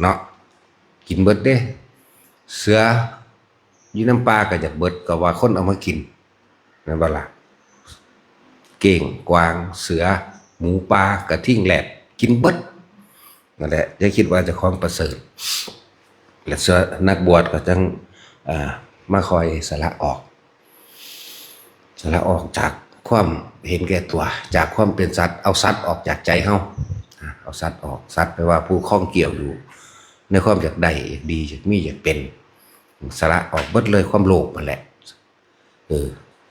เนาะกินเบิดเด้เสืออยู่น้ำปลาก็อยากเบิดก็ว่าคนเอามากินนั่นบ่ล่ะเก่งกวางเสือหมูปลากระทิ่งแหลบกินเบิดนั่นแหละอย่าคิดว่าจะของประเสริฐและเสือนักบวชก็จังมาคอยสละออกจากความเห็นแก่ตัวจากความเป็นสัตว์เอาสัตว์ออกจากใจเฮาเอาสัตว์ออกสัตว์แปลว่าผู้ข้องเกี่ยวอยู่ในความอยากได้อยากดีอยากมีอยากเป็นสละออกเบิดเลยความโลภนั่นแหละ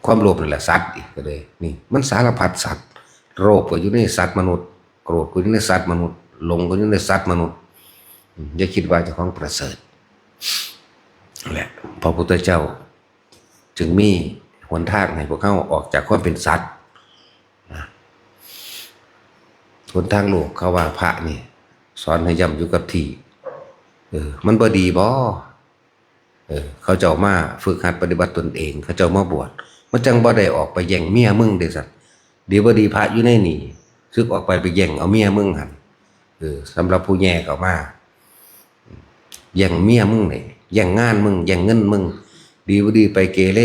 ความโลภนั่นแหละสัตว์อีกก็เลยนี่มันสารพัดสัตว์โลภก็อยู่ในสัตว์มนุษย์โกรธก็อยู่ในสัตว์มนุษย์หลงก็อยู่ในสัตว์มนุษย์อย่าคิดว่าเจ้าของประเสริฐแหละพระพุทธเจ้าจึงมีหนทางให้พวกเขาออกจากความเป็นสัตว์หนทางโลกเขาว่าพระนี่สอนให้ย่ำอยู่กับที่มันบ่ดีบ่เขาเจ้ามาฝึกหัดปฏิบัติตนเองเขาเจ้ามาบวชมันจังบ่ได้ออกไปแย่งเมียมึงเด้สัตว์ดีบ่ดีพระอยู่ในนี่ซึกออกไปแย่งเอาเมียมึงหั่นสำหรับผู้แย่เขามาแย่งเมียมึงนี่แย่งงานมึงแย่งเงินมึงดีบ่ดีไปเกเร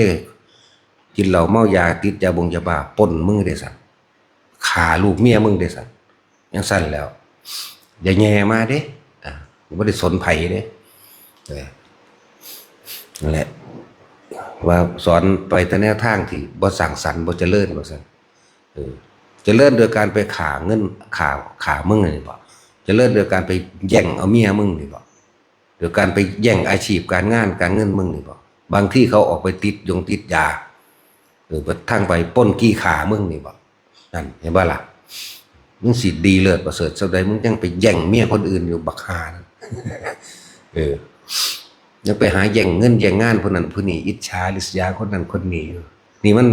กินเหล้าเมายาติดยาบงยาบ้าปล้นมึงเด้สัตว์ฆ่าลูกเมียมึงเด้สัตว์ยังสั่นแล้วอย่าแย่มาเด้บ่ได้สนไผเด้นั่นแหละว่าสอนไปแต่แนวทางที่บ่สร้างสรรค์บ่เจริญว่าซั่นเจริญโดยการไปฆ่าเงินฆ่ามึงนี่บ่เจริญโดยการไปแย่งเอาเมียมึงนี่บ่โดยการไปแย่งอาชีพการงานการเงินมึงนี่บ่บางที่เขาออกไปติดยาทางไปปล้นกี้ขามึงนี่บ่นั่นเห็นบ่ล่ะมึงสิดีเลิศประเสริฐสักใดมึงยังไปแย่งเมียคนอื่นอยู่บักฮานั่นยังไปหาแย่งเงินแย่งงานผู้นั้นผู้นี้อิจฉาริษยาคนนั้นคนนี้นี่มัน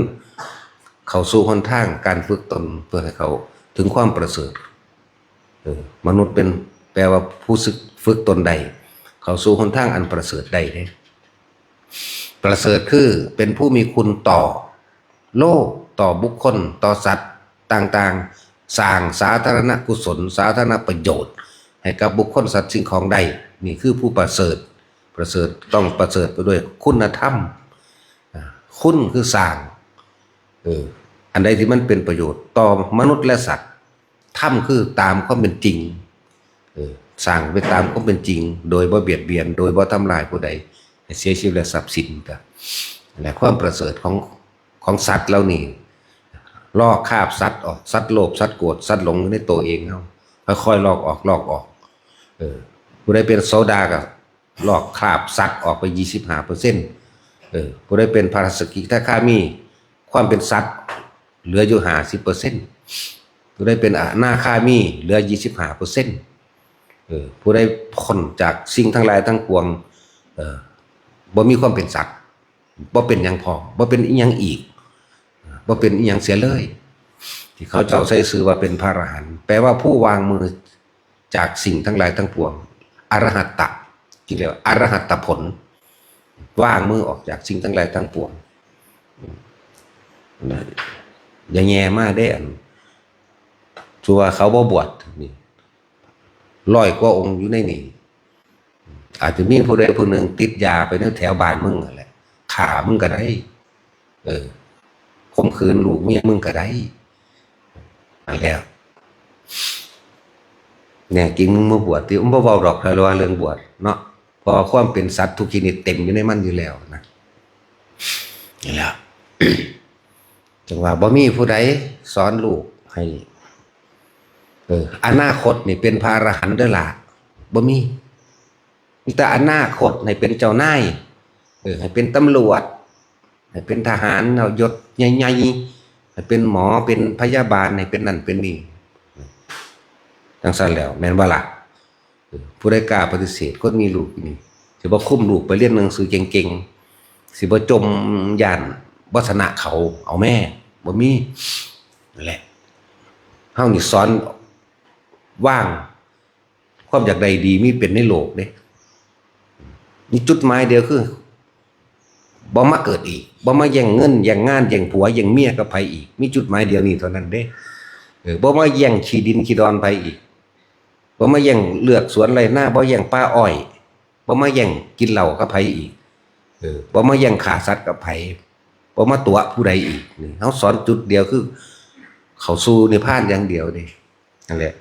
เข้าสู่หนทางการฝึกตนเพื่อให้เขาถึงความประเสริฐมนุษย์เป็นแปลว่าผู้ฝึกตนใดเข้าสู่หนทางอันประเสริฐใดเด้ประเสริฐคือเป็นผู้มีคุณต่อโลกต่อบุคคลต่อสัตว์ต่างๆสร้างสาธารณกุศลสาธารณประโยชน์ให้กับบุคคลสัตว์สิ่งของใดนี่คือผู้ประเสริฐต้องประเสริฐไปด้วยคุณธรรมคุณคือสร้างอันใดที่มันเป็นประโยชน์ต่อมนุษย์และสัตว์ธรรมคือตามความเป็นจริงสร้างไปตามความเป็นจริงโดยบ่เบียดเบียนโดยบ่ทำลายผู้ใดเสียชีวิตและทรัพย์สินกันและความประเสริฐของสัตว์เหล่านี้ลอกคาบสัตว์ออกสัตว์โลภสัตว์โกรธสัตว์หลงในตัวเองเขาค่อยๆลอกออกผู้ใดเป็นโสดาก็ลอกคราบสัตว์ออกไป 25%ผู้ใดเป็นพระสกิทาคามีความเป็นสัตว์เหลืออยู่ 50%ผู้ใดเป็นอนาคามีเหลือ 25%ผู้ใดพ้นจากสิ่งทั้งหลายทั้งปวงบ่มีความเป็นสัตว์บ่เป็นหยังพอบ่เป็นอีหยังอีกบ่เป็นอีหยังเสียเลยที่เขาเจ้าใช้ชื่อว่าเป็นพระอรหันต์แปลว่าผู้วางมือจากสิ่งทั้งหลายทั้งปวงอรหัตตะจริงๆแล้วอรหัตตผลวางมือออกจากสิ่งทั้งหลายทั้งปวงอย่าแย่มากได้ชัวเขาบ่บวชนี่100 กว่าองค์อยู่ในนี่อาจจะมีผู้ใดผู้หนึ่งติดยาไปในแถวบ้านมึงอะไรฆ่ามึงก็ได้ข่มขืนลูกเมียมึงก็ได้แล้วเนี่ยจริงมึงมาบวชที่บ่เว้าดอกระวังเรื่องบวชเนาะเพราะความเป็นสัตว์ทุกชนิดเต็มอยู่ในมันอยู่แล้วนะนี่แหละ จังว่าบ่มีผู้ใดสอนลูกให้อนาคตนี่เป็นพระอรหันต์เด้อล่ะบ่มีแต่อนาคตให้เป็นเจ้านายให้เป็นตำรวจให้เป็นทหารเอายศใหญ่ๆให้เป็นหมอเป็นพยาบาลให้เป็นนั่นเป็นนี่จังซั่นแล้วแม่นบ่ล่ะผู้ใดกล้าปฏิเสธคนมีลูกนี่สิบ่คุมลูกไปเรียนหนังสือเก่งๆสิบ่จมย่านบ่ชนะเขาเอาแม่บ่มีนั่นแหละเฮานี่สอนว่างความอยากใดดีมีเป็นในโลกเด้นี่จุดหมายเดียวคือบ่มาเกิดอีกบ่มาแย่งเงินแย่งงานแย่งผัวแย่งเมียกับไผอีกมีจุดหมายเดียวนี้เท่านั้นเด้บ่มาแย่งขี้ดินขี้ดอนไผอีก บ่มาแย่งเลือกสวนไรหน้าบ่แย่งป่าอ้อยบ่มาแย่งกินเหล้ากับไผอีกบ่มาแย่งฆ่าสัตว์กับไผบ่มาตัวผู้ใดอีกนี่เฮาสอนจุดเดียวคือเข้าสู่นิพพานอย่างเดียวนี่นั่นแหละ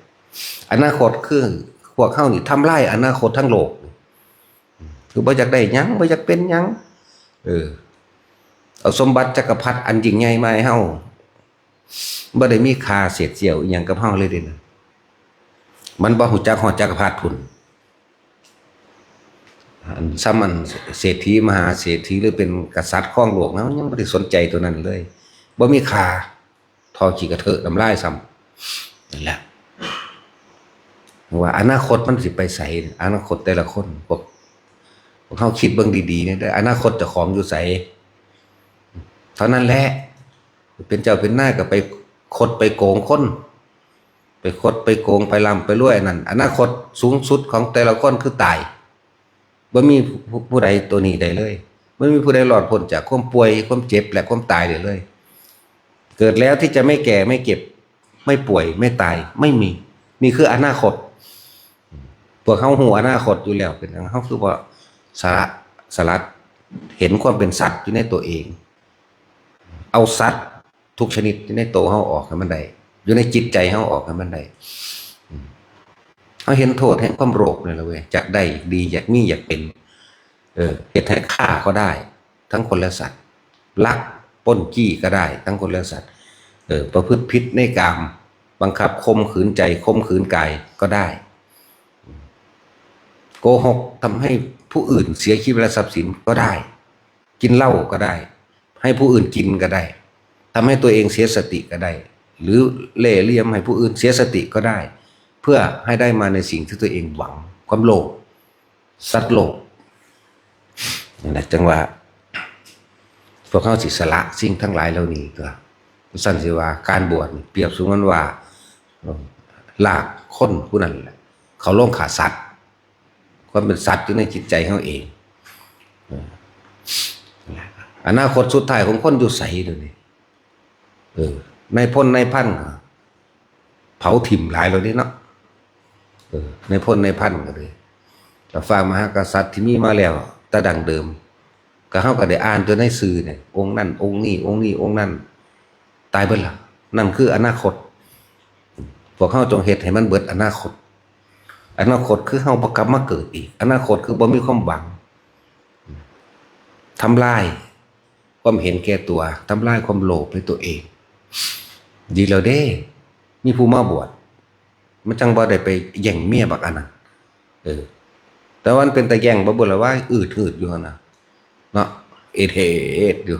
อนาคตคือพวกเฮานี่ทำลายอนาคตทั้งโลกคือบ่อยากได้หยังบ่อยากเป็นหยังเอาสมบัติจักรพรรดิอันยิ่งใหญ่มาให้เฮาบ่ได้มีค่าเศษเสี้ยวอีหยังกับเฮาเลยเด้นะมันบ่ฮู้จักฮอดจักรพรรดิพุ่นซ้ำมันเศรษฐีมหาเศรษฐีหรือเป็นกษัตริย์ครองโลกนะยังบ่ได้สนใจตัวนั้นเลยบ่มีค่าทอขี้กระเทอะน้ำลายซ้ำนั่นแหละว่าอนาคตมันสิไปไสอนาคตแต่ละคนพวกเขาคิดเบิ่งดีๆเนี่ยอนาคตเจ้าของอยู่ไสเท่านั้นแหละเป็นเจ้าเป็นนายก็ไปคดไปโกงคนไปคดไปโกงไปลำไปรวยนั่นอนาคตสูงสุดของแต่ละคนคือตายบ่มีผู้ใดตัวนี้ได้เลยไม่มีผู้ใดหลอดพ้นจากความป่วยความเจ็บและความตายได้เลยเกิดแล้วที่จะไม่แก่ไม่เก็บไม่ป่วยไม่ตายไม่มีนี่คืออนาคตพวกเขาหูอนาคตอยู่แล้วเป็นเขาคือว่าสลัดเห็นความเป็นสัตว์อยู่ในตัวเองเอาสัตว์ทุกชนิดในตัวเขาออกให้มันได้อยู่ในจิตใจเขาออกให้มันได้เขาเห็นโทษแห่งความโรคเลยละเว้ยอยากได้ดีอยากมีอยากเป็นเหตุให้ฆ่าก็ได้ทั้งคนและสัตว์ลักปล้นจี้ก็ได้ทั้งคนและสัตว์ประพฤติผิดในกามบังคับข่มขืนใจข่มขืนกายก็ได้โกหกทำให้ผู้อื่นเสียชีวิตและทรัพย์สินก็ได้กินเหล้าก็ได้ให้ผู้อื่นกินก็ได้ทำให้ตัวเองเสียสติก็ได้หรือเล่ห์เหลี่ยมให้ผู้อื่นเสียสติก็ได้เพื่อให้ได้มาในสิ่งที่ตัวเองหวังความโลภสัตว์โลภนั่นแหละจังว่าพวกเขาสิสละสิ่งทั้งหลายเหล่านี้ก็สั่นสิว่าการบวชเปรียบสมกันว่าลากคนผู้นั้นแหละเขาลงขาสัตว์ความเป็นสัตว์อยู่ในจิตใจเขาเองอนาคตสุดท้ายของคนอยู่ใสเดี๋ยวนี้ในพ้นในพันเผาถิ่มหลายเราเนี่ยเนาะในพ้นในพันก็เลยแต่ฟังมหากษัตริย์ที่มีมาแล้วแต่ดังเดิมก็เขาก็ได้อ่านจนในสื่อเนี่ยองค์นั่นองค์นี้องค์นี้องค์นั่นตายเบิดละนั่นคืออนาคตพวกเขาจงเหตุให้มันเบิดอนาคตคือเขาประกลับมาเกิดอีกอนาคตคือบ่มีความหวังทำลายความเห็นแก่ตัวทำลายความโลภในตัวเองดีแล้วเด้มีผู้มาบวชมันจังบ่ได้ไปแย่งเมียบักอันนั้นแต่วันเป็นตะแย่งบ่บ่ละว่าอืดอยู่นะเนาะเอดอยู่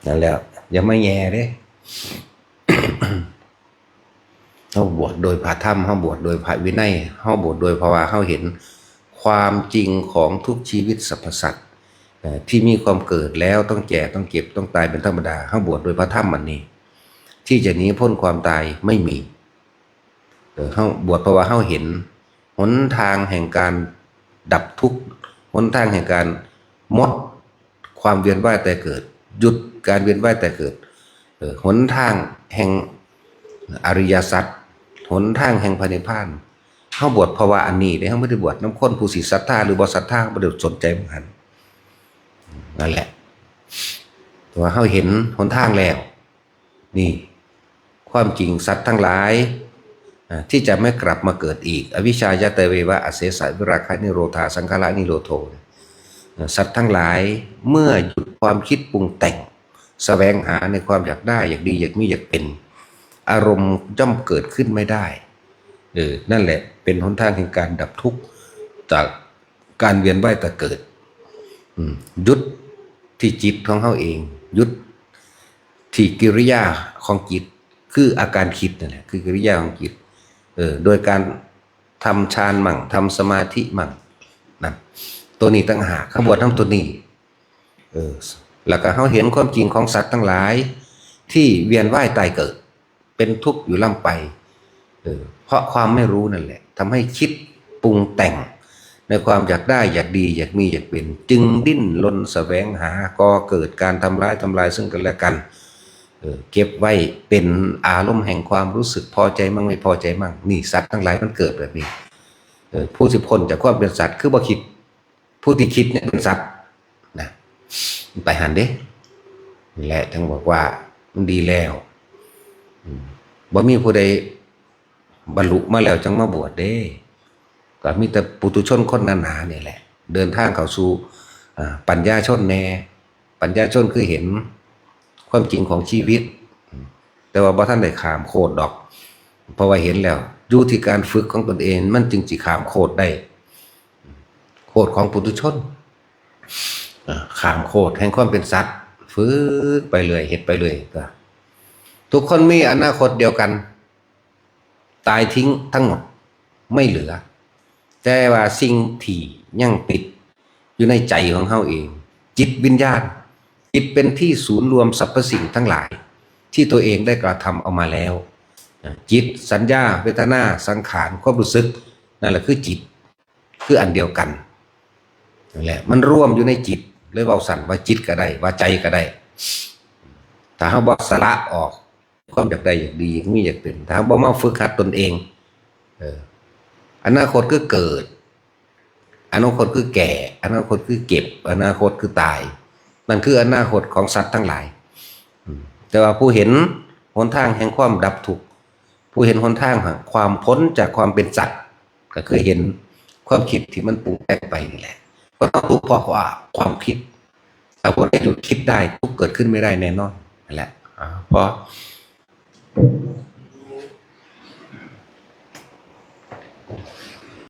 นั่นแหละอย่าไม่แย่เด้เฮาบวชโดยพระธรรมเฮาบวชโดยพระวินัยเฮาบวชโดยเพราะว่าเฮาเห็นความจริงของทุกชีวิตสรรพสัตว์ที่มีความเกิดแล้วต้องแก่ต้องเก็บต้องตายเป็นธรรมดาเฮาบวชโดยพระธรรมอันนี้ที่จะหนีพ้นความตายไม่มีเฮาบวชเพราะว่าเฮาเห็นหนทางแห่งการดับทุกข์หนทางแห่งการหมดความเวียนว่ายแต่เกิดหยุดการเวียนว่ายแต่เกิดหนทางแห่งอริยสัจหนทางแห่งพระนิพพานเฮาบวชเพราะว่าอันนี้เฮาไม่ได้บวชน้ำข้นผู้สิศรัทธาหรือบ่ศรัทธาบ่ได้สนใจมันหันนั่นแหละแต่ว่าเฮาเห็นหนทางแล้วนี่ความจริงสัตว์ทั้งหลายที่จะไม่กลับมาเกิดอีกอวิชชายตเววะอเสสะวิราคะนิโรธาสังขารนิโรโธสัตว์ทั้งหลายเมื่อหยุดความคิดปรุงแต่งแสวงหาในความอยากได้อยากดีอยากมีอยากเป็นอารมณ์ย่อมเกิดขึ้นไม่ได้นั่นแหละเป็นหนทางแห่งการดับทุกข์จากการเวียนว่ายแต่เกิดหยุดที่จิตของเขาเองหยุดที่กิริยาของจิตคืออาการคิดนั่นแหละคือกิริยาของจิตโดยการทำฌานมั่งทำสมาธิมั่งนั่นตัวนี้ตั้งหากขบวนทั้งตัวนี้แล้วก็เขาเห็นความจริงของสัตว์ทั้งหลายที่เวียนว่ายตายเกิดเป็นทุกข์อยู่ล่ำไปเพราะความไม่รู้นั่นแหละทำให้คิดปรุงแต่งในความอยากได้อยากดีอยากมีอยากเป็นจึงดิ้นรนแสวงหาก่อเกิดการทำร้ายซึ่งกันและกัน เก็บไว้เป็นอารมณ์แห่งความรู้สึกพอใจมั่งไม่พอใจมั่งนี่สัตว์ทั้งหลายมันเกิดแบบนี้ผู้สิพ้นจากความเป็นสัตว์คือบ่คิดผู้ที่คิดเนี่ยเป็นสัตว์นะไปหันเด้แหละทั้งบอกว่ามันดีแล้วบ่มีผู้ใดบรรลุมาแล้วจังมาบวชเด้ก็มีแต่ปุถุชนคนหนาๆเนี่ยแหละเดินทางเข้าสู่ปัญญาชนแน่ปัญญาชนคือเห็นความจริงของชีวิตแต่ว่าบ่ท่านได้ขามโคตรดอกเพราะว่าเห็นแล้วอยู่ที่การฝึกของตนเองมันจึงสิขามโคตรได้โคตรของปุถุชนขามโคตรแห่งความเป็นสัตว์ฝึกไปเลยเฮ็ดไปเลยก็ทุกคนมีอนาคตเดียวกันตายทิ้งทั้งหมดไม่เหลือแต่ว่าสิ่งที่ยังติดอยู่ในใจของเฮาเองจิตวิญญาณจิตเป็นที่ศูนย์รวมสรรพสิ่งทั้งหลายที่ตัวเองได้กระทำเอามาแล้วจิตสัญญาเวทนาสังขารความรู้สึกนั่นแหละคือจิตคืออันเดียวกันนั่นแหละมันร่วมอยู่ในจิตเลยเว้าสั่นว่าจิตก็ได้ว่าใจก็ได้ถ้าเฮาบ่สละออกความอยากได้อยากดีมีอยากเป็นถ้าบ่มาฝึกหัดตนเองอนาคตคือเกิดอนาคตคือแก่อนาคตคือเก็บอนาคตคือตายนั่นคืออนาคตของสัตว์ทั้งหลายแต่ว่าผู้เห็นหนทางแห่งความดับทุกข์ผู้เห็นหนทางแห่งความพ้นจากความเป็นสัตว์ก็คือเห็นความคิดที่มันปรุงแต่งไปนี่แหละก็ต้องทุกข์เพราะว่าความคิดถ้าคนได้หยุดคิดได้ทุกข์เกิดขึ้นไม่ได้แน่นอนนั่นแหละเพราะ